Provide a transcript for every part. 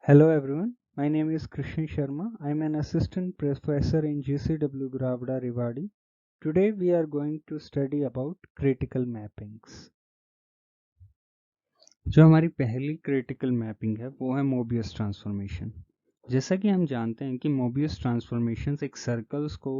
Hello everyone, my name is Krishan Sharma. I am an assistant professor in GCW Gravada Rewari. Today we are going to study about critical mappings. जो हमारी पहली critical mapping है वो है Mobius transformation. जैसा कि हम जानते हैं कि Mobius transformations एक सर्कल्स को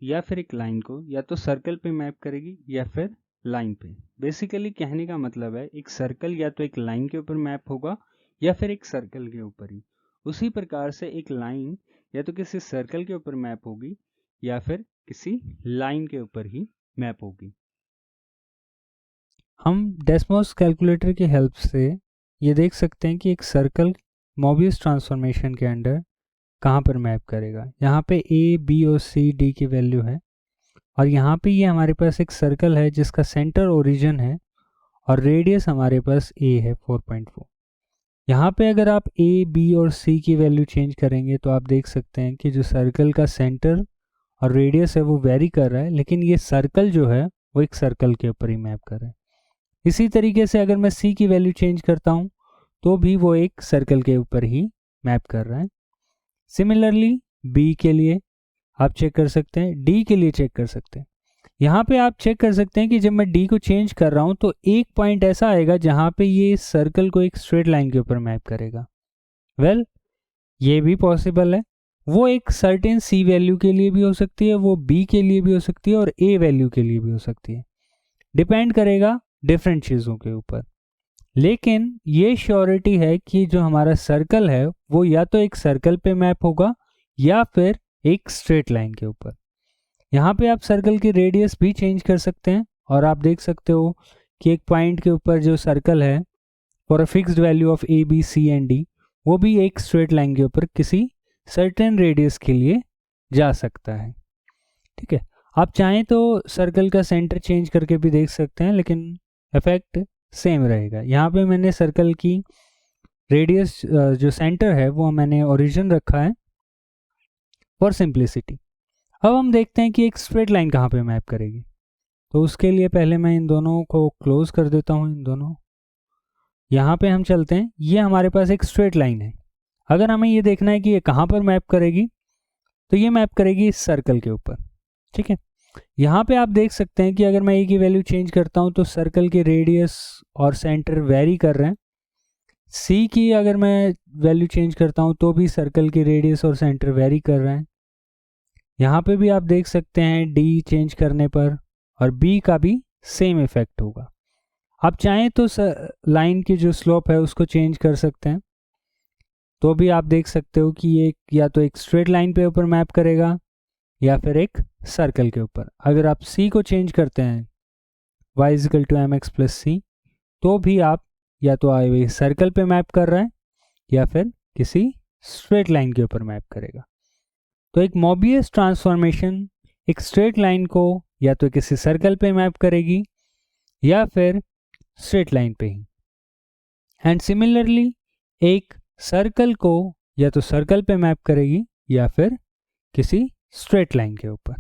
या फिर एक लाइन को या तो सर्कल पे मैप करेगी या फिर लाइन पे. बेसिकली कहने का मतलब है एक सर्कल या तो एक लाइन के ऊपर मैप होगा या फिर एक सर्कल के ऊपर ही. उसी प्रकार से एक लाइन या तो किसी सर्कल के ऊपर मैप होगी या फिर किसी लाइन के ऊपर ही मैप होगी. हम डेस्मोस कैलकुलेटर की हेल्प से ये देख सकते हैं कि एक सर्कल मोबियस ट्रांसफॉर्मेशन के अंडर कहाँ पर मैप करेगा. यहाँ पे ए बी और सी डी की वैल्यू है और यहाँ पे ये हमारे पास एक सर्कल है जिसका सेंटर ओरिजिन है और रेडियस हमारे पास ए है 4.4. यहाँ पे अगर आप ए बी और सी की वैल्यू चेंज करेंगे तो आप देख सकते हैं कि जो सर्कल का सेंटर और रेडियस है वो वेरी कर रहा है, लेकिन ये सर्कल जो है वो एक सर्कल के ऊपर ही मैप कर रहा है. इसी तरीके से अगर मैं सी की वैल्यू चेंज करता हूँ तो भी वो एक सर्कल के ऊपर ही मैप कर रहा है. सिमिलरली बी के लिए आप चेक कर सकते हैं, डी के लिए चेक कर सकते हैं. यहाँ पे आप चेक कर सकते हैं कि जब मैं डी को चेंज कर रहा हूँ तो एक पॉइंट ऐसा आएगा जहाँ पे ये सर्कल को एक स्ट्रेट लाइन के ऊपर मैप करेगा. वेल, ये भी पॉसिबल है. वो एक सर्टेन सी वैल्यू के लिए भी हो सकती है, वो बी के लिए भी हो सकती है और ए वैल्यू के लिए भी हो सकती है. डिपेंड करेगा डिफरेंट चीज़ों के ऊपर. लेकिन ये श्योरिटी है कि जो हमारा सर्कल है वो या तो एक सर्कल पे मैप होगा या फिर एक स्ट्रेट लाइन के ऊपर. यहाँ पे आप सर्कल की रेडियस भी चेंज कर सकते हैं और आप देख सकते हो कि एक पॉइंट के ऊपर जो सर्कल है for a fixed value of A B C and D वो भी एक स्ट्रेट लाइन के ऊपर किसी सर्टेन रेडियस के लिए जा सकता है. ठीक है, आप चाहें तो सर्कल का सेंटर चेंज करके भी देख सकते हैं, लेकिन इफेक्ट सेम रहेगा. यहाँ पे मैंने सर्कल की रेडियस जो सेंटर है वो मैंने ओरिजिन रखा है फॉर सिंप्लिसिटी. अब हम देखते हैं कि एक स्ट्रेट लाइन कहाँ पे मैप करेगी. तो उसके लिए पहले मैं इन दोनों को क्लोज कर देता हूँ. इन दोनों यहाँ पे हम चलते हैं. ये हमारे पास एक स्ट्रेट लाइन है. अगर हमें ये देखना है कि ये कहाँ पर मैप करेगी तो ये मैप करेगी इस सर्कल के ऊपर. ठीक है, यहाँ पे आप देख सकते हैं कि अगर मैं ए की वैल्यू चेंज करता हूँ तो सर्कल के रेडियस और सेंटर वेरी कर रहे हैं. सी की अगर मैं वैल्यू चेंज करता हूँ तो भी सर्कल की रेडियस और सेंटर वेरी कर रहे हैं. यहाँ पे भी आप देख सकते हैं डी चेंज करने पर और बी का भी सेम इफेक्ट होगा. आप चाहें तो लाइन की जो स्लोप है उसको चेंज कर सकते हैं, तो भी आप देख सकते हो कि ये या तो एक स्ट्रेट लाइन पे ऊपर मैप करेगा या फिर एक सर्कल के ऊपर. अगर आप सी को चेंज करते हैं y is equal to m x plus c तो भी आप या तो आए सर्कल पे मैप कर रहे हैं या फिर किसी स्ट्रेट लाइन के ऊपर मैप करेगा. तो एक मोबियस ट्रांसफॉर्मेशन एक स्ट्रेट लाइन को या तो किसी सर्कल पे मैप करेगी या फिर स्ट्रेट लाइन पे ही. एंड सिमिलरली एक सर्कल को या तो सर्कल पे मैप करेगी या फिर किसी स्ट्रेट लाइन के ऊपर.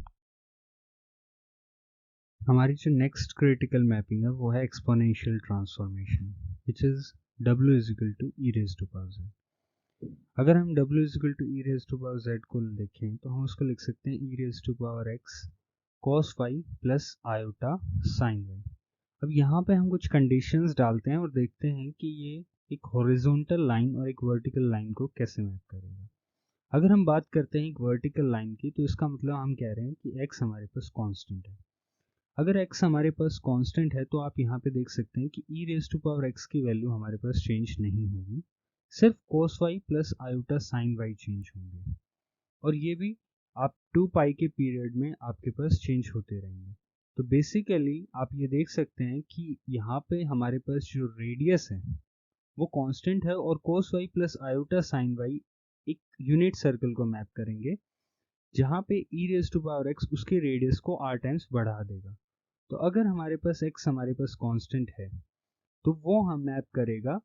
हमारी जो नेक्स्ट क्रिटिकल मैपिंग है वो है exponential transformation which is w is equal to e raise to power z. अगर हम w is equal to e raise to power z को देखें तो हम उसको लिख सकते हैं e raise to power x cos y plus iota sine y. अब यहाँ पे हम कुछ कंडीशंस डालते हैं और देखते हैं कि ये एक हॉरिजॉन्टल लाइन और एक वर्टिकल लाइन को कैसे मैप करेगा. अगर हम बात करते हैं एक वर्टिकल लाइन की तो इसका मतलब हम कह रहे हैं कि x हमारे पास कांस्टेंट है. अगर x हमारे पास कांस्टेंट है तो आप यहाँ पे देख सकते हैं कि e raise to power x की वैल्यू हमारे पास चेंज नहीं होगी, सिर्फ cos y plus iota sine y change होंगे और ये भी आप 2 पाई के पीरियड में आपके पास चेंज होते रहेंगे. तो बेसिकली आप ये देख सकते हैं कि यहाँ पे हमारे पास जो रेडियस है वो कांस्टेंट है और cos y plus iota sine y एक यूनिट सर्कल को मैप करेंगे जहाँ पे e raise to power x उसके रेडियस को r टाइम्स बढ़ा देगा. तो अगर हमारे पास x हमारे पास कांस्टेंट है तो वो हम मैप करेगा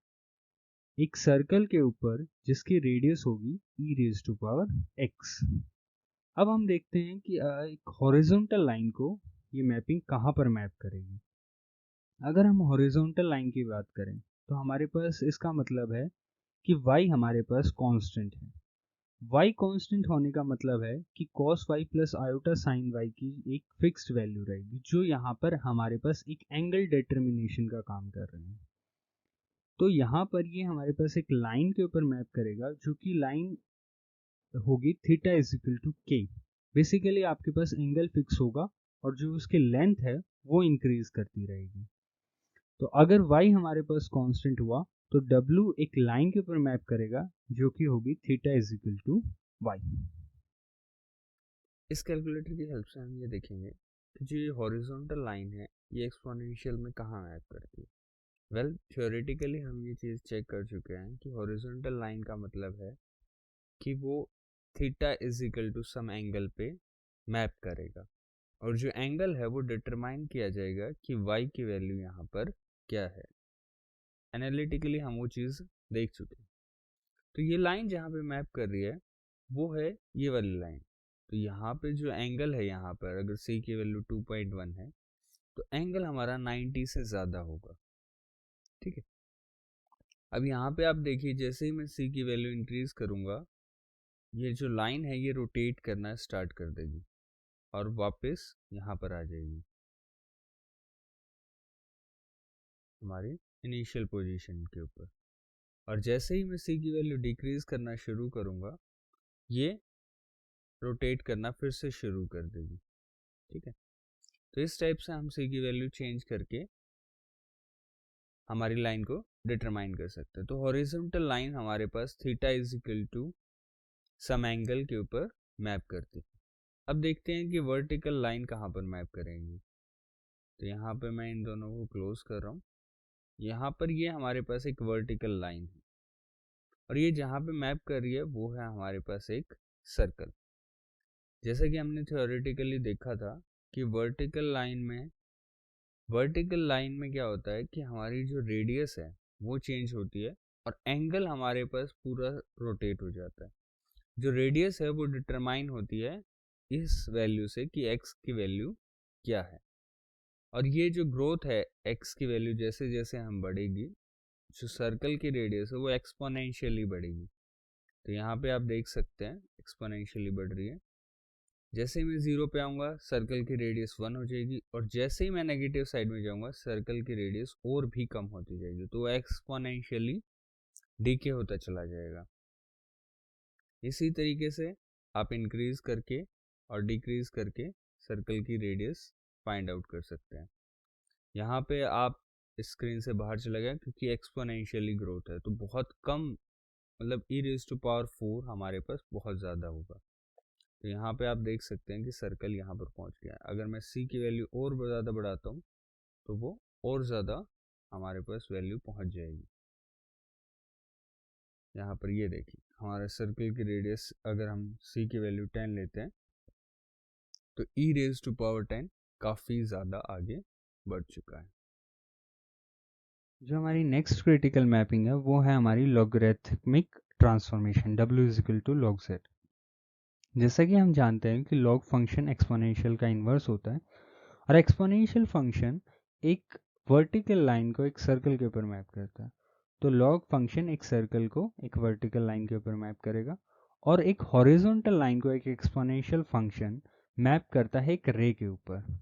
एक सर्कल के ऊपर जिसकी रेडियस होगी e raise to power x. अब हम देखते हैं कि एक हॉरिजॉन्टल लाइन को ये मैपिंग कहाँ पर मैप करेगी. अगर हम हॉरिजॉन्टल लाइन की बात करें तो हमारे पास इसका मतलब है कि y हमारे पास कांस्टेंट है। y कांस्टेंट होने का मतलब है कि cos y plus iota sine y की एक फिक्स्ड वैल्यू रहेगी, जो यहाँ पर हमारे पास एक एंगल डिटर्मिनेशन का काम कर रहे हैं। तो यहाँ पर ये हमारे पास एक लाइन के ऊपर मैप करेगा, जो कि लाइन होगी थीटा इज इक्वल टू के। बेसिकली आपके पास एंगल फिक्स होगा और जो उसकी लेंथ है वो इंक्रीज करती रहेगी। तो अगर y हमारे पास कांस्टेंट हुआ तो w एक लाइन के ऊपर मैप करेगा, जो कि होगी theta is equal to y। इस कैलकुलेटर की हेल्प से हम ये देखेंगे कि जो ये हॉरिजॉन्टल लाइन है ये एक्सपोनेंशियल में कहाँ मैप करती है। वेल थ्योरेटिकली हम ये चीज़ चेक कर चुके हैं कि हॉरिजॉन्टल लाइन का मतलब है कि वो theta is equal to some angle पे मैप करेगा, और जो एंगल है वो डिटरमाइन किया जाएगा कि y की वैल्यू यहाँ पर क्या है। एनालिटिकली हम वो चीज़ देख चुके हैं। तो ये लाइन जहाँ पे मैप कर रही है वो है ये वाली लाइन। तो यहाँ पे जो एंगल है, यहाँ पर अगर c की वैल्यू 2.1 है तो एंगल हमारा 90 से ज़्यादा होगा। ठीक है, अब यहाँ पे आप देखिए जैसे ही मैं c की वैल्यू इंक्रीज करूँगा ये जो लाइन है ये रोटेट करना स्टार्ट कर देगी और वापस यहाँ पर आ जाएगी हमारी इनिशियल पोजीशन के ऊपर। और जैसे ही मैं c की वैल्यू डिक्रीज करना शुरू करूँगा ये रोटेट करना फिर से शुरू कर देगी। ठीक है, तो इस टाइप से हम c की वैल्यू चेंज करके हमारी लाइन को डिटरमाइन कर सकते हैं। तो हॉरिजॉन्टल लाइन हमारे पास theta is equal to some angle के ऊपर मैप करती है। अब देखते हैं कि वर्टिकल लाइन कहाँ पर मैप करेंगी। तो यहाँ पे मैं इन दोनों को क्लोज कर रहा हूँ। यहाँ पर ये हमारे पास एक वर्टिकल लाइन है और ये जहाँ पे मैप कर रही है वो है हमारे पास एक सर्कल। जैसा कि हमने थ्योरेटिकली देखा था कि वर्टिकल लाइन में क्या होता है कि हमारी जो रेडियस है वो चेंज होती है और एंगल हमारे पास पूरा रोटेट हो जाता है। जो रेडियस है वो डिटरमाइन होती है इस वैल्यू से कि x की वैल्यू क्या है, और ये जो ग्रोथ है x की वैल्यू जैसे जैसे हम बढ़ेगी जो सर्कल की रेडियस है वो एक्सपोनेंशियली बढ़ेगी। तो यहाँ पे आप देख सकते हैं एक्सपोनेंशियली बढ़ रही है। जैसे ही मैं जीरो पे आऊँगा सर्कल की रेडियस 1 हो जाएगी और जैसे ही मैं नेगेटिव साइड में जाऊँगा सर्कल की रेडियस और भी कम होती जाएगी, तो एक्सपोनेंशियली डीके होता चला जाएगा। इसी तरीके से आप इंक्रीज करके और डिक्रीज करके सर्कल की रेडियस फाइंड आउट कर सकते हैं। यहाँ पे आप स्क्रीन से बाहर चला गया क्योंकि एक्सपोनेंशियली ग्रोथ है, तो बहुत कम मतलब e रेज़ टू पावर 4 हमारे पास बहुत ज़्यादा होगा। तो यहाँ पे आप देख सकते हैं कि सर्कल यहाँ पर पहुँच गया है। अगर मैं c की वैल्यू और ज़्यादा बढ़ाता हूँ तो वो और ज़्यादा हमारे पास वैल्यू पहुँच जाएगी। यहाँ पर ये देखिए हमारे सर्कल की रेडियस अगर हम c की वैल्यू 10 लेते हैं तो e रेज़ टू पावर 10 काफ़ी ज़्यादा आगे बढ़ चुका है। जो हमारी नेक्स्ट क्रिटिकल मैपिंग है वो है हमारी logarithmic transformation w is equal to log z। जैसा कि हम जानते हैं कि log फंक्शन एक्सपोनेंशियल का इन्वर्स होता है और एक्सपोनेंशियल फंक्शन एक वर्टिकल लाइन को एक सर्कल के ऊपर मैप करता है। तो log फंक्शन एक सर्कल को एक वर्टिकल लाइन के ऊपर मैप करेगा और एक हॉरिजॉन्टल लाइन को एक एक्सपोनेंशियल फंक्शन मैप करता है एक रे के ऊपर।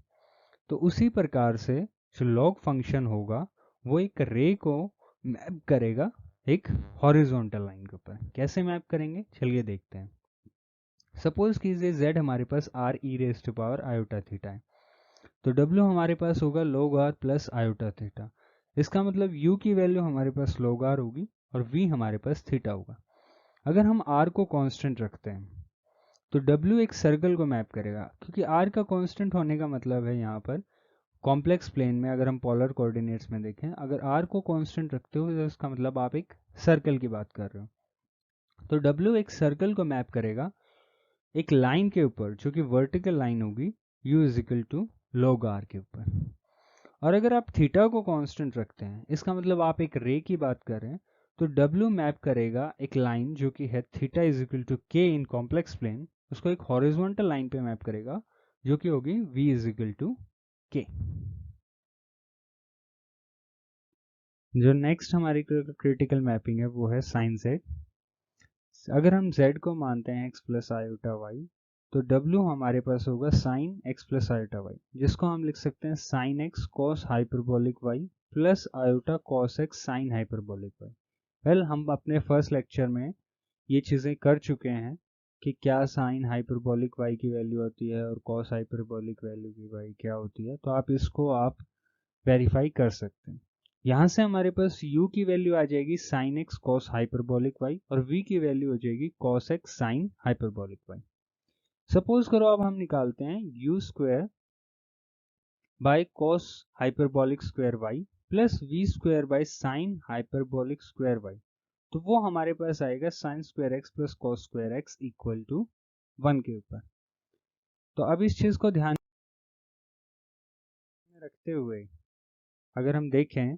तो उसी प्रकार से जो log फंक्शन होगा वो एक रे को मैप करेगा एक हॉरिजॉन्टल लाइन के ऊपर। कैसे मैप करेंगे चलिए देखते हैं। सपोज कीजिए z हमारे पास r e raise to power iota theta है, तो w हमारे पास होगा log r plus iota theta. इसका मतलब u की वैल्यू हमारे पास log r होगी और v हमारे पास थीटा होगा। अगर हम r को कांस्टेंट रखते हैं तो w एक सर्कल को मैप करेगा, क्योंकि r का कांस्टेंट होने का मतलब है यहाँ पर कॉम्प्लेक्स प्लेन में अगर हम पोलर कोऑर्डिनेट्स में देखें, अगर r को कांस्टेंट रखते हो तो इसका मतलब आप एक सर्कल की बात कर रहे हो। तो w एक सर्कल को मैप करेगा एक लाइन के ऊपर जो कि वर्टिकल लाइन होगी u is equal to log r के ऊपर। और अगर आप थीटा को कांस्टेंट रखते हैं इसका मतलब आप एक रे की बात कर रहे हैं, तो w मैप करेगा एक लाइन जो कि है theta is equal to k in complex plane, उसको एक हॉरिजॉन्टल लाइन पे मैप करेगा जो कि होगी v is equal to k। जो नेक्स्ट हमारी क्रिटिकल मैपिंग है वो है साइन z। अगर हम z को मानते हैं x प्लस आयोटा y, तो w हमारे पास होगा sine x plus iota y, जिसको हम लिख सकते हैं sine x cos hyperbolic y plus iota cos x sine hyperbolic y। Well, हम अपने फर्स्ट लेक्चर में ये चीज़ें कर चुके हैं कि क्या साइन हाइपरबोलिक y की वैल्यू होती है और कॉस हाइपरबोलिक वैल्यू की y क्या होती है, तो आप इसको वेरीफाई कर सकते हैं। यहाँ से हमारे पास u की वैल्यू आ जाएगी sine x cos hyperbolic y और v की वैल्यू हो जाएगी cos x sine hyperbolic y। Suppose करो अब हम निकालते हैं u square by cos hyperbolic square y plus v square by sine hyperbolic square y, तो वो हमारे पास आएगा sine square x plus cos square x equal to 1 के ऊपर। तो अब इस चीज को ध्यान में रखते हुए अगर हम देखें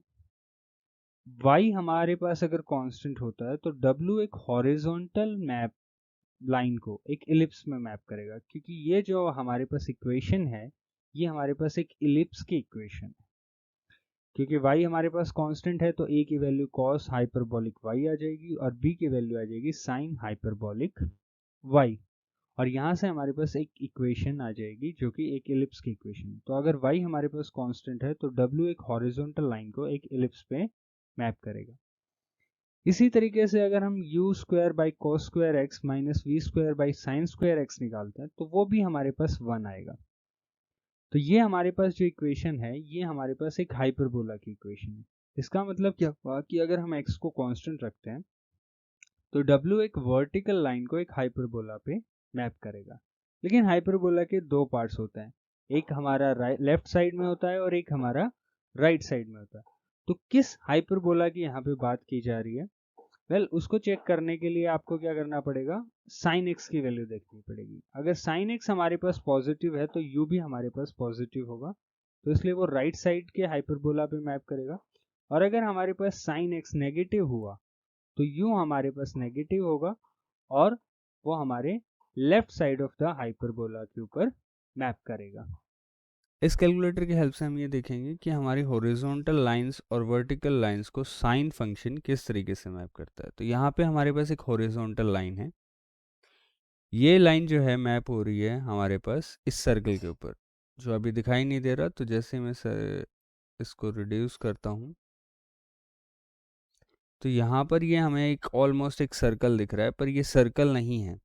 y हमारे पास अगर कांस्टेंट होता है तो w एक हॉरिजॉन्टल मैप लाइन को एक इलिप्स में मैप करेगा, क्योंकि ये जो हमारे पास इक्वेशन है ये हमारे पास एक इलिप्स की इक्वेशन है। क्योंकि y हमारे पास कांस्टेंट है तो a की वैल्यू cos हाइपरबोलिक y आ जाएगी और b की वैल्यू आ जाएगी sin हाइपरबोलिक y, और यहाँ से हमारे पास एक इक्वेशन आ जाएगी जो कि एक इलिप्स की इक्वेशन है। तो अगर y हमारे पास कांस्टेंट है तो w एक हॉरिजॉन्टल लाइन को एक इलिप्स पे मैप करेगा। इसी तरीके से अगर हम u square by cos square x minus v square by sine square x निकालते हैं तो वो भी हमारे पास 1 आएगा। तो ये हमारे पास जो इक्वेशन है ये हमारे पास एक हाइपरबोला की इक्वेशन है। इसका मतलब क्या हुआ कि अगर हम x को कांस्टेंट रखते हैं तो w एक वर्टिकल लाइन को एक हाइपरबोला पे मैप करेगा। लेकिन हाइपरबोला के दो पार्ट्स होते हैं, एक हमारा लेफ्ट साइड में होता है और एक हमारा राइट साइड में होता है। तो किस हाइपरबोला की यहाँ पे बात की जा रही है? वेल, उसको चेक करने के लिए आपको क्या करना पड़ेगा, साइन एक्स की वैल्यू देखनी पड़ेगी। अगर साइन एक्स हमारे पास पॉजिटिव है तो यू भी हमारे पास पॉजिटिव होगा, तो इसलिए वो राइट साइड के हाइपरबोला पे मैप करेगा। और अगर हमारे पास साइन एक्स नेगेटिव हुआ तो यू हमारे पास नेगेटिव होगा और वो हमारे left side of the hyperbola के ऊपर मैप करेगा। इस कैलकुलेटर की हेल्प से हम ये देखेंगे कि हमारी हॉरिजॉन्टल लाइंस और वर्टिकल लाइंस को साइन फंक्शन किस तरीके से मैप करता है। तो यहाँ पे हमारे पास एक हॉरिजॉन्टल लाइन है, ये लाइन जो है मैप हो रही है हमारे पास इस सर्कल के ऊपर, जो अभी दिखाई नहीं दे रहा। तो जैसे मैं इसको रिड्यूस करता हूँ तो यहाँ पर ये हमें एक ऑलमोस्ट एक सर्कल दिख रहा है, पर ये सर्कल नहीं है,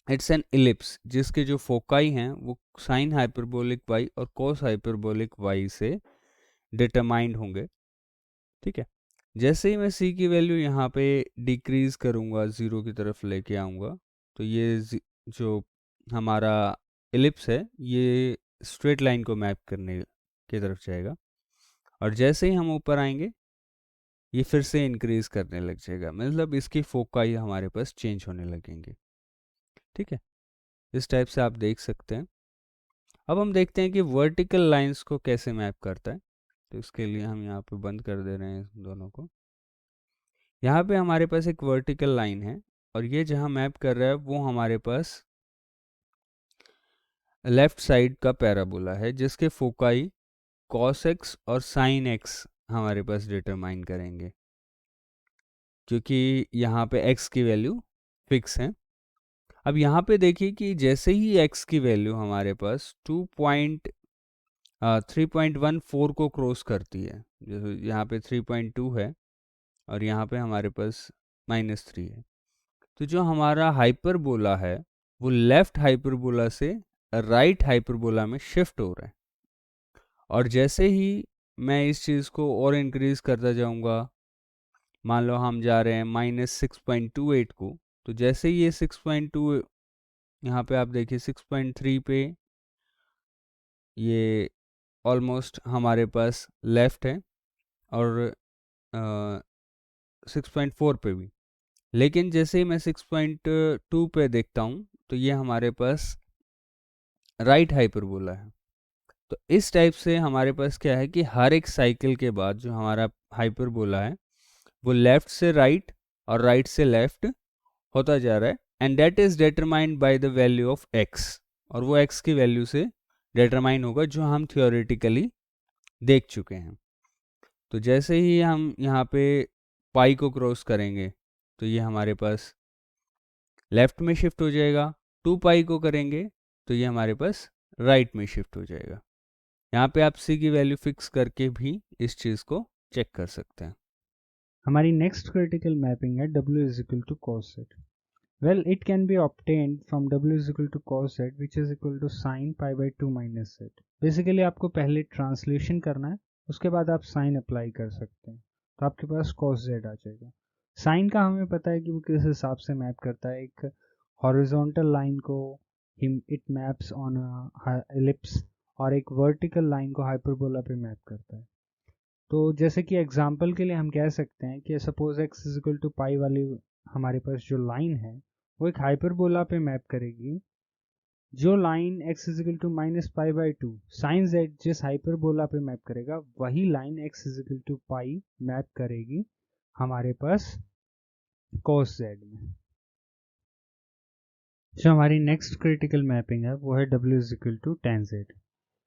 इट्स एन इलिप्स, जिसके जो फोकाई हैं वो साइन हाइपरबोलिक y और कोस हाइपरबोलिक y से डिटरमाइंड होंगे। ठीक है, जैसे ही मैं c की वैल्यू यहाँ पे डिक्रीज करूँगा, ज़ीरो की तरफ लेके आऊँगा, तो ये जो हमारा इलिप्स है ये स्ट्रेट लाइन को मैप करने की तरफ जाएगा, और जैसे ही हम ऊपर आएंगे ये फिर से इंक्रीज करने लग जाएगा, मतलब इसकी फोकाई हमारे पास चेंज होने लगेंगे। ठीक है, इस टाइप से आप देख सकते हैं। अब हम देखते हैं कि वर्टिकल लाइंस को कैसे मैप करता है। तो इसके लिए हम यहाँ पे बंद कर दे रहे हैं दोनों को। यहाँ पे हमारे पास एक वर्टिकल लाइन है और ये जहाँ मैप कर रहा है वो हमारे पास लेफ्ट साइड का पैराबोला है, जिसके फोकाई कॉस एक्स और साइन एक्स हमारे पास डिटरमाइन करेंगे, क्योंकि यहाँ पे x की वैल्यू फिक्स है। अब यहाँ पे देखिए कि जैसे ही x की वैल्यू हमारे पास 3.14 को क्रॉस करती है, जैसे यहाँ पे 3.2 है और यहाँ पे हमारे पास -3 है, तो जो हमारा हाइपरबोला है वो लेफ्ट हाइपरबोला से राइट हाइपरबोला में शिफ्ट हो रहा है। और जैसे ही मैं इस चीज़ को और इंक्रीज करता जाऊँगा, मान लो हम जा रहे हैं -6.28 को, तो जैसे ही ये 6.2 यहाँ पे आप देखिए 6.3 पे ये ऑलमोस्ट हमारे पास लेफ्ट है और 6.4 पे भी, लेकिन जैसे ही मैं 6.2 पे देखता हूँ तो ये हमारे पास राइट हाइपरबोला है। तो इस टाइप से हमारे पास क्या है कि हर एक साइकिल के बाद जो हमारा हाइपरबोला है वो लेफ्ट से राइट और राइट से लेफ्ट होता जा रहा है, and that is determined by the value of x, और वो x की वैल्यू से डिटरमाइन होगा जो हम थियोरेटिकली देख चुके हैं। तो जैसे ही हम यहाँ पे पाई को क्रॉस करेंगे तो ये हमारे पास लेफ्ट में शिफ्ट हो जाएगा, 2 पाई को करेंगे तो ये हमारे पास राइट में शिफ्ट हो जाएगा। यहाँ पे आप सी की वैल्यू फिक्स करके भी इस चीज़ को चेक कर सकते हैं। हमारी नेक्स्ट क्रिटिकल मैपिंग है W is equal to cos z. Well, it can be obtained from W is equal to cos z, which is equal to sin pi by 2 minus z. Basically आपको पहले translation करना है, उसके बाद आप sign apply कर सकते हैं, तो आपके पास cos z आ जाएगा। साइन का हमें पता है कि वो किस हिसाब से मैप करता है, एक हॉरिजॉन्टल लाइन को इट मैप्स ऑन एलिप्स और एक वर्टिकल लाइन को हाइपरबोला पे मैप करता है। तो जैसे कि एग्जांपल के लिए हम कह सकते हैं कि suppose x is equal to pi वाली हमारे पास जो लाइन है वो एक हाइपरबोला पे मैप करेगी। जो line x is equal to minus pi by 2 sine z जिस हाइपरबोला पे मैप करेगा वही line x is equal to pi map करेगी हमारे पास cos z में। जो हमारी नेक्स्ट क्रिटिकल मैपिंग है वो है w is equal to tan z।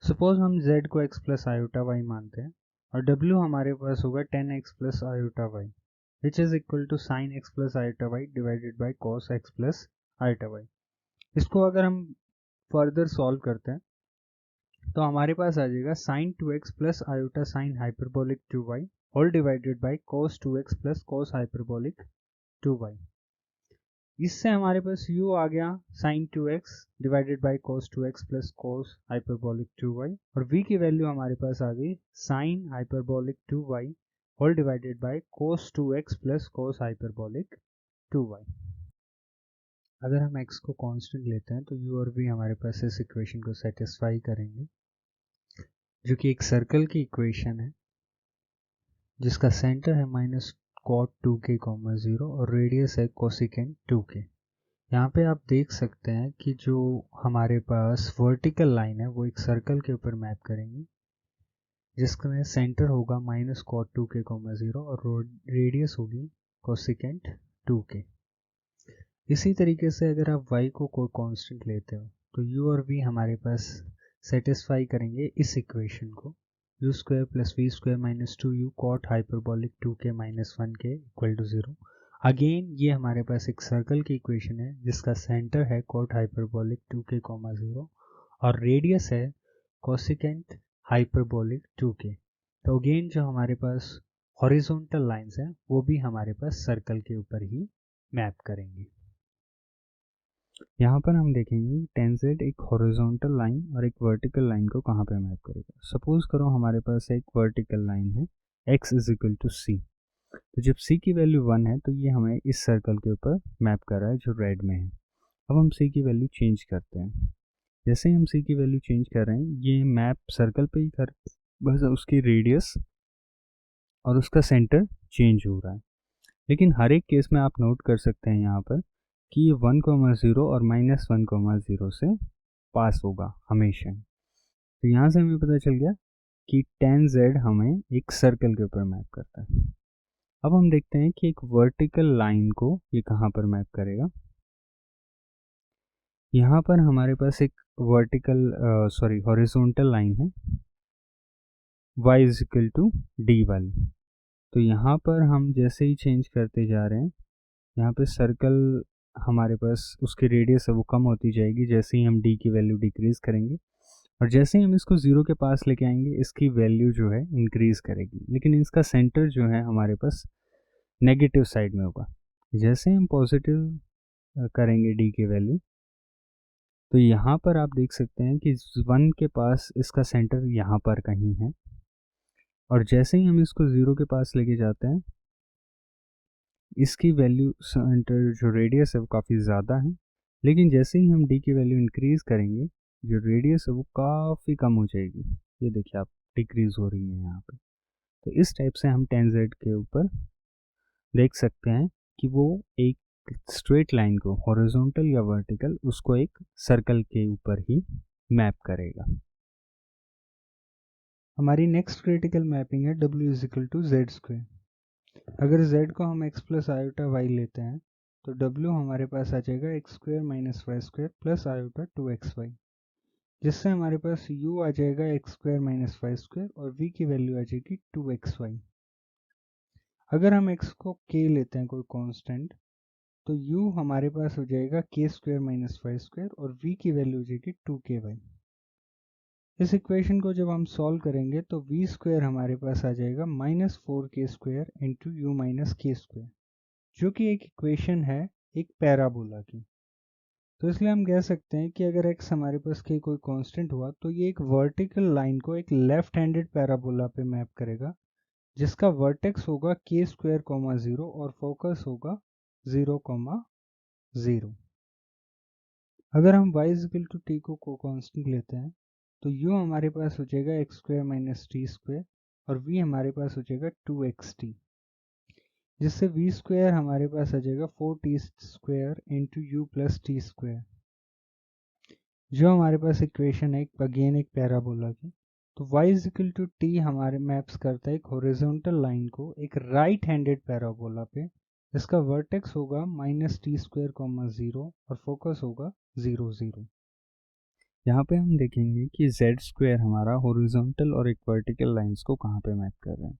Suppose हम z को x प्लस आयोटा y मानते हैं और w हमारे पास होगा tan x plus iota y which is equal to sine x plus iota y divided by cos x plus iota y। इसको अगर हम फर्दर सॉल्व करते हैं तो हमारे पास आ जाएगा sine 2x plus iota sine hyperbolic 2y whole divided by cos 2x plus cos hyperbolic 2y। इससे हमारे पास u आ गया sine 2x divided by cos 2x plus cos hyperbolic 2y और v की वैल्यू हमारे पास आ गई sine hyperbolic 2y whole divided by cos 2x plus cos hyperbolic 2y। अगर हम x को कांस्टेंट लेते हैं तो u और v हमारे पास इस इक्वेशन को सेटिस्फाई करेंगे, जो कि एक सर्कल की इक्वेशन है जिसका सेंटर है माइनस cot 2k, 0 और रेडियस है कोसिकेंट 2k। यहाँ पे आप देख सकते हैं कि जो हमारे पास वर्टिकल लाइन है वो एक सर्कल के ऊपर मैप करेंगे जिसमें सेंटर होगा माइनस cot 2k, 0 और रेडियस होगी कोसिकेंट 2k। इसी तरीके से अगर आप y को कोई कांस्टेंट लेते हो तो u और v हमारे पास सेटिस्फाई करेंगे इस इक्वेशन को, u square plus v square minus 2u cot hyperbolic 2k minus 1k equal to 0। Again ये हमारे पास एक सर्कल की इक्वेशन है जिसका सेंटर है कॉट हाइपरबोलिक 2k, 0 और रेडियस है कोसिकेंट हाइपरबोलिक 2k। तो अगेन जो हमारे पास हॉरिजॉन्टल लाइंस हैं वो भी हमारे पास सर्कल के ऊपर ही मैप करेंगे। यहाँ पर हम देखेंगे tan z एक हॉरिजॉन्टल लाइन और एक वर्टिकल लाइन को कहाँ पे मैप करेगा। सपोज करो हमारे पास एक वर्टिकल लाइन है x इज इक्वल टू सी, तो जब c की वैल्यू 1 है तो ये हमें इस सर्कल के ऊपर मैप कर रहा है जो रेड में है। अब हम c की वैल्यू चेंज करते हैं। जैसे ही हम c की वैल्यू चेंज कर रहे हैं ये मैप सर्कल पे ही कर, बस उसकी रेडियस और उसका सेंटर चेंज हो रहा है। लेकिन हर एक केस में आप नोट कर सकते हैं यहाँ पर कि ये 1,0 और -1,0 से पास होगा हमेशा। तो यहाँ से हमें पता चल गया कि tan z हमें एक सर्कल के ऊपर मैप करता है। अब हम देखते हैं कि एक वर्टिकल लाइन को ये कहाँ पर मैप करेगा। यहाँ पर हमारे पास एक हॉरिजॉन्टल लाइन है y is equal to d वाली। तो यहाँ पर हम जैसे ही चेंज करते जा रहे हैं यहाँ पे सर्कल हमारे पास उसकी रेडियस है वो कम होती जाएगी जैसे ही हम d की वैल्यू डिक्रीज़ करेंगे, और जैसे ही हम इसको 0 के पास लेके आएंगे इसकी वैल्यू जो है इंक्रीज़ करेगी, लेकिन इसका सेंटर जो है हमारे पास नेगेटिव साइड में होगा। जैसे हम पॉजिटिव करेंगे d की वैल्यू तो यहाँ पर आप देख सकते हैं कि 1 के पास इसका सेंटर यहाँ पर कहीं है, और जैसे ही हम इसको 0 के पास लेके जाते हैं इसकी वैल्यू सेंटर जो रेडियस है वो काफ़ी ज़्यादा है, लेकिन जैसे ही हम d की वैल्यू इंक्रीज़ करेंगे जो रेडियस है वो काफ़ी कम हो जाएगी। ये देखिए आप डिक्रीज़ हो रही है यहाँ पे। तो इस टाइप से हम tan z के ऊपर देख सकते हैं कि वो एक स्ट्रेट लाइन को हॉरिजॉन्टल या वर्टिकल उसको एक सर्कल के ऊपर ही मैप करेगा। हमारी नेक्स्ट क्रिटिकल मैपिंग है w is equal to z square. अगर z को हम x प्लस आयोटा y लेते हैं तो w हमारे पास आ जाएगा x square minus y square plus iota 2xy, जिससे हमारे पास u आ जाएगा x square minus y square और v की वैल्यू आ जाएगी 2xy। अगर हम x को k लेते हैं कोई कांस्टेंट, तो u हमारे पास हो जाएगा k square minus y square और v की वैल्यू हो जाएगी 2ky। इस इक्वेशन को जब हम सॉल्व करेंगे तो v स्क्वायर हमारे पास आ जाएगा minus 4k square into you minus के स्क्वायर, जो कि एक इक्वेशन है एक पैराबोला की। तो इसलिए हम कह सकते हैं कि अगर x हमारे पास के कोई कांस्टेंट हुआ तो ये एक वर्टिकल लाइन को एक लेफ्ट हैंडेड पैराबोला पे मैप करेगा, जिसका वर्टेक्स होगा के स्क्वायर कॉमा 0 और फोकस होगा 0 कॉमा 0। अगर हम y is equal to t को कांस्टेंट लेते हैं तो u हमारे पास हो जाएगा x square minus t square और v हमारे पास हो जाएगा 2xt, जिससे v स्क्वायर हमारे पास आ जाएगा 4t square into u plus t square, जो हमारे पास इक्वेशन है अगेन एक पैराबोला की। तो y is equal to t हमारे मैप्स करता है एक हॉरिजॉन्टल लाइन को एक राइट हैंडेड पैराबोला पे, जिसका वर्टेक्स होगा माइनस टी स्क्वायर कॉमा 0 और फोकस होगा 0 0। यहाँ पे हम देखेंगे कि z स्क्वायर हमारा हॉरिजॉन्टल और एक वर्टिकल लाइंस को कहाँ पे मैप कर रहे हैं।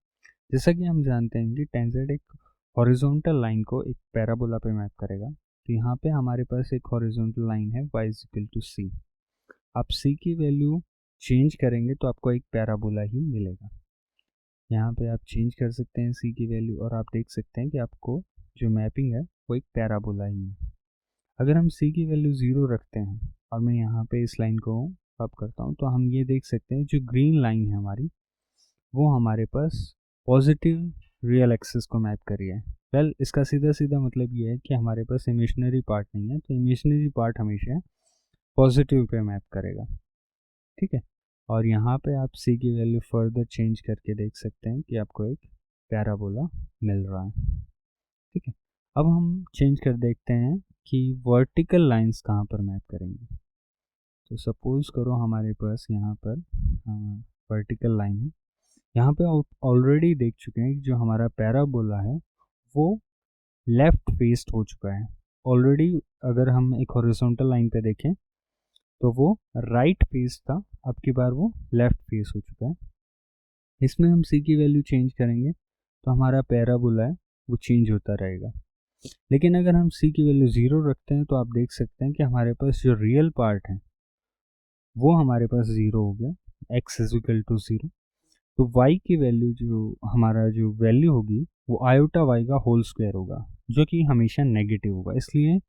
जैसा कि हम जानते हैं कि tan z एक हॉरिजॉन्टल लाइन को एक पैराबोला पे मैप करेगा, तो यहाँ पे हमारे पास एक हॉरिजॉन्टल लाइन है y is equal to c। आप c की वैल्यू चेंज करेंगे तो आपको एक पैराबोला ही मिलेगा। यहाँ पे आप चेंज कर सकते हैं c की वैल्यू और आप देख सकते हैं कि आपको जो मैपिंग है वो एक पैराबोला ही है। अगर हम c की वैल्यू 0 रखते हैं और मैं यहाँ पे इस लाइन को अप करता हूँ, तो हम ये देख सकते हैं जो ग्रीन लाइन है हमारी वो हमारे पास पॉजिटिव रियल एक्सिस को मैप करी है। वेल इसका सीधा सीधा मतलब ये है कि हमारे पास इमेजिनरी पार्ट नहीं है, तो इमेजिनरी पार्ट हमेशा पॉजिटिव पे मैप करेगा। ठीक है, और यहाँ पे आप c की वैल्यू फर्दर चेंज करके देख सकते हैं कि आपको एक पैराबोला मिल रहा है। ठीक है, अब हम चेंज कर देखते हैं कि वर्टिकल लाइंस कहाँ पर मैप करेंगे। तो सपोज करो हमारे पास यहाँ पर वर्टिकल लाइन है। यहाँ पे ऑलरेडी देख चुके हैं कि जो हमारा पैराबोला है वो लेफ्ट फेस्ड हो चुका है ऑलरेडी। अगर हम एक हॉरिजॉन्टल लाइन पे देखें तो वो राइट फेस था, अब की बार वो लेफ्ट फेस हो चुका है। इसमें हम c की वैल्यू चेंज करेंगे तो हमारा पैराबोला है वो चेंज होता रहेगा। लेकिन अगर हम c की वैल्यू 0 रखते हैं तो आप देख सकते हैं कि हमारे पास जो रियल पार्ट है वो हमारे पास 0 हो गया, x इज इक्वल टू 0। तो y की वैल्यू जो हमारा जो वैल्यू होगी वो आयोटा y का होल स्क्वायर होगा, जो कि हमेशा नेगेटिव होगा। इसलिए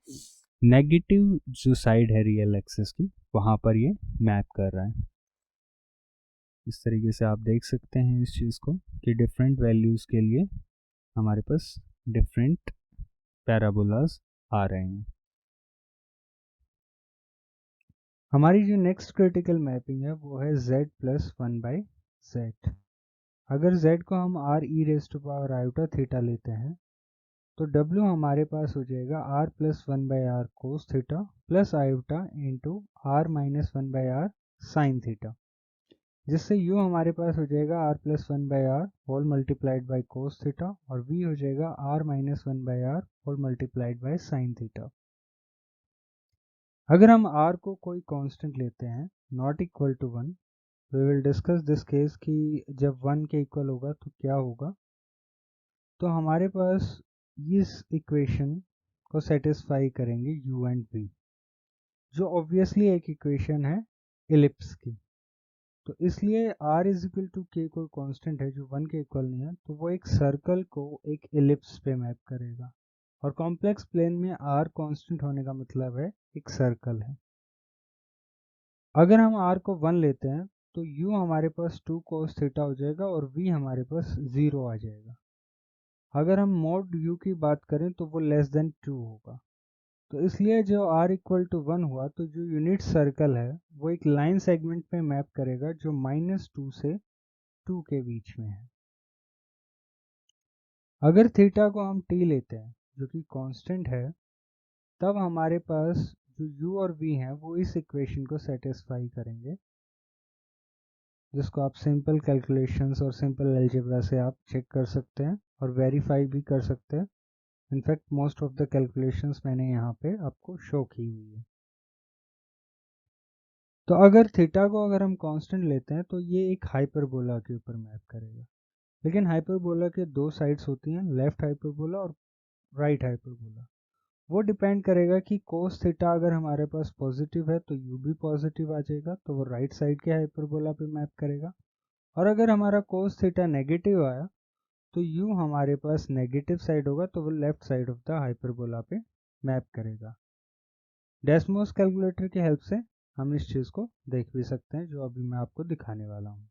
नेगेटिव जो साइड है रियल एक्सिस की वहाँ पर ये मैप कर रहा है। इस तरीके से आप देख सकते हैं इस चीज़ को कि डिफरेंट वैल्यूज़ के लिए हमारे पास डिफरेंट पैराबोलास आ रहे हैं। हमारी जो नेक्स्ट क्रिटिकल मैपिंग है वो है z प्लस 1/z। अगर z को हम r e raise to power iota theta लेते हैं तो w हमारे पास हो जाएगा r plus 1/r cos theta plus iota into r minus 1/r sine theta, जिससे u हमारे पास हो जाएगा r plus 1/r whole multiplied by cos theta और v हो जाएगा r minus 1/r whole multiplied by sine theta. अगर हम r को कोई कांस्टेंट लेते हैं not equal to 1, we will discuss this case कि जब 1 के इक्वल होगा तो क्या होगा। तो हमारे पास इस इक्वेशन को सेटिस्फाई करेंगे u एंड v, जो ऑब्वियसली एक इक्वेशन है इलिप्स की। तो इसलिए r is equal to k कोई कांस्टेंट है जो 1 के इक्वल नहीं है, तो वो एक सर्कल को एक इलिप्स पे मैप करेगा। और कॉम्प्लेक्स प्लेन में r कांस्टेंट होने का मतलब है एक सर्कल है। अगर हम r को 1 लेते हैं तो u हमारे पास 2 cos थीटा हो जाएगा और v हमारे पास 0 आ जाएगा। अगर हम मोड u की बात करें तो वो लेस देन 2 होगा। तो इसलिए जो r इक्वल टू 1 हुआ तो जो यूनिट सर्कल है वो एक लाइन सेगमेंट पे मैप करेगा जो -2 से 2 के बीच में है। अगर थीटा को हम t लेते हैं जो कि कांस्टेंट है, तब हमारे पास जो u और v हैं वो इस इक्वेशन को सेटिस्फाई करेंगे, जिसको आप सिंपल कैलकुलेशंस और सिंपल अलजेब्रा से आप चेक कर सकते हैं और वेरीफाई भी कर सकते हैं। In fact most of the calculations मैंने यहाँ पे आपको शो की हुई है। तो अगर थीटा को अगर हम कांस्टेंट लेते हैं तो ये एक हाइपरबोला के ऊपर मैप करेगा। लेकिन हाइपरबोला के दो साइड्स होती हैं, लेफ्ट हाइपरबोला और राइट हाइपरबोला। वो डिपेंड करेगा कि कोस थीटा अगर हमारे पास पॉजिटिव है तो यू भी पॉजिटिव आ जाएगा, तो वो राइट साइड के हाइपरबोला पे मैप करेगा। और अगर हमारा कोस थीटा नेगेटिव आया तो यू हमारे पास नेगेटिव साइड होगा, तो वो left side of the hyperbola पे मैप करेगा। डेसमोस कैलकुलेटर की हेल्प से हम इस चीज़ को देख भी सकते हैं, जो अभी मैं आपको दिखाने वाला हूँ।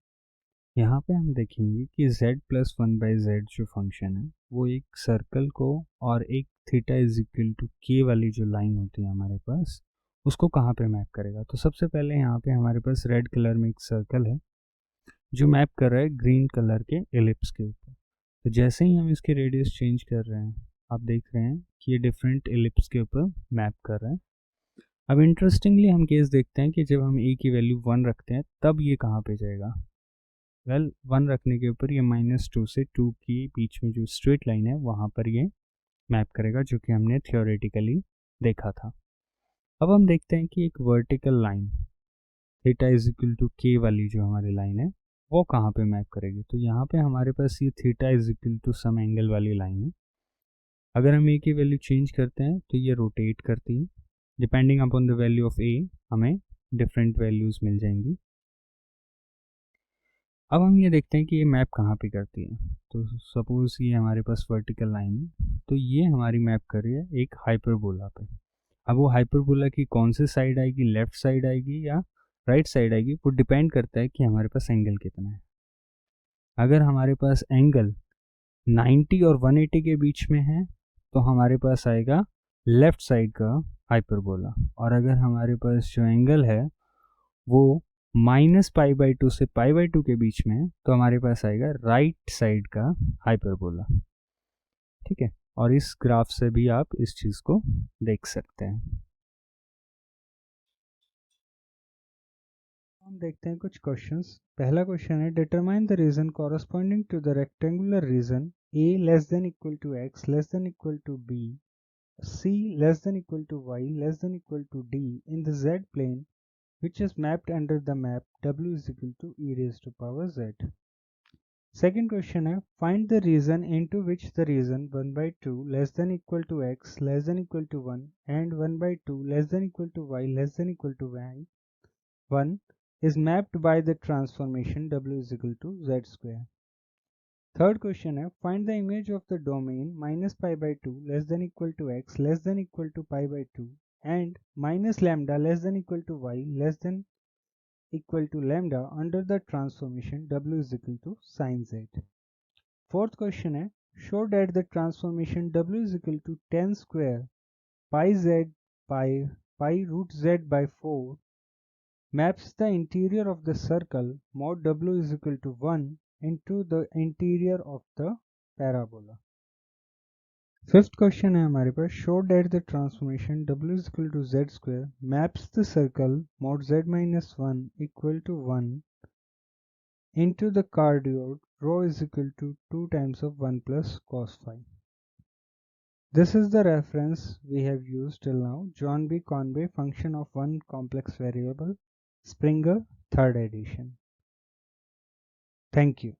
यहाँ पे हम देखेंगे कि z+1/z जो फंक्शन है वो एक सर्कल को और एक theta is equal to k वाली जो लाइन होती है हमारे पास, उसको कहाँ पे मैप करेगा। तो सबसे पहले यहाँ पे हमारे पास रेड कलर में एक सर्कल है जो मैप कर रहा है ग्रीन कलर के एलिप्स के ऊपर। तो जैसे ही हम इसके रेडियस चेंज कर रहे हैं, आप देख रहे हैं कि ये डिफरेंट एलिप्स के ऊपर मैप कर रहा है। अब इंटरेस्टिंगली हम केस देखते हैं कि जब हम a की वैल्यू 1 रखते हैं तब ये कहाँ पे जाएगा। वेल 1 रखने के ऊपर ये -2 से 2 के बीच में जो स्ट्रेट लाइन है वहाँ पर ये मैप करेगा, जो कि हमने थियोरेटिकली देखा था। अब हम देखते हैं कि एक vertical line theta is equal to के वाली जो हमारी लाइन है वो कहाँ पे मैप करेगी। तो यहाँ पे हमारे पास ये theta is equal to some angle वाली लाइन है। अगर हम ए की वैल्यू चेंज करते हैं तो ये रोटेट करती है, depending upon the value of a हमें डिफरेंट वैल्यूज़ मिल जाएंगी। अब हम ये देखते हैं कि ये मैप कहाँ पे करती है। तो सपोज ये हमारे पास वर्टिकल लाइन है, तो ये हमारी मैप कर रही है एक हाइपरबोला पे। अब वो हाइपरबोला की कौन सी साइड आएगी, लेफ्ट साइड आएगी या राइट साइड आएगी, वो डिपेंड करता है कि हमारे पास एंगल कितना है। अगर हमारे पास एंगल 90 और 180 के बीच में है तो हमारे पास आएगा लेफ्ट साइड का हाइपरबोला। और अगर हमारे पास जो एंगल है वो -π/2 से π/2 के बीच में है तो हमारे पास आएगा राइट साइड का हाइपरबोला। ठीक है, और इस ग्राफ से भी आप इस चीज़ को देख सकते हैं। हम देखते हैं कुछ क्वेश्चंस। पहला क्वेश्चन है, determine the region corresponding to the rectangular region a less than equal to x less than equal to b, c less than equal to y less than equal to d in the z plane which is mapped under the map w is equal to e raised to power z. Second question है, find the reason into which the reason 1/2 less than equal to x less than equal to 1 and 1/2 less than equal to y less than equal to y 1 is mapped by the transformation w is equal to z square. Third question है, find the image of the domain -π/2 less than equal to x less than equal to π/2 and -λ less than equal to y less than equal to lambda under the transformation w is equal to sin z. Fourth question है, show that the transformation w is equal to tan square pi z by pi root z by 4 maps the interior of the circle mod w is equal to 1 into the interior of the parabola. Fifth question है हमारे पास, show that the transformation w is equal to z square maps the circle mod z minus 1 equal to 1 into the cardioid rho is equal to 2 times of 1 plus cos phi. This is the reference we have used till now, John B. Conway, function of one complex variable, Springer, 3rd edition. Thank you.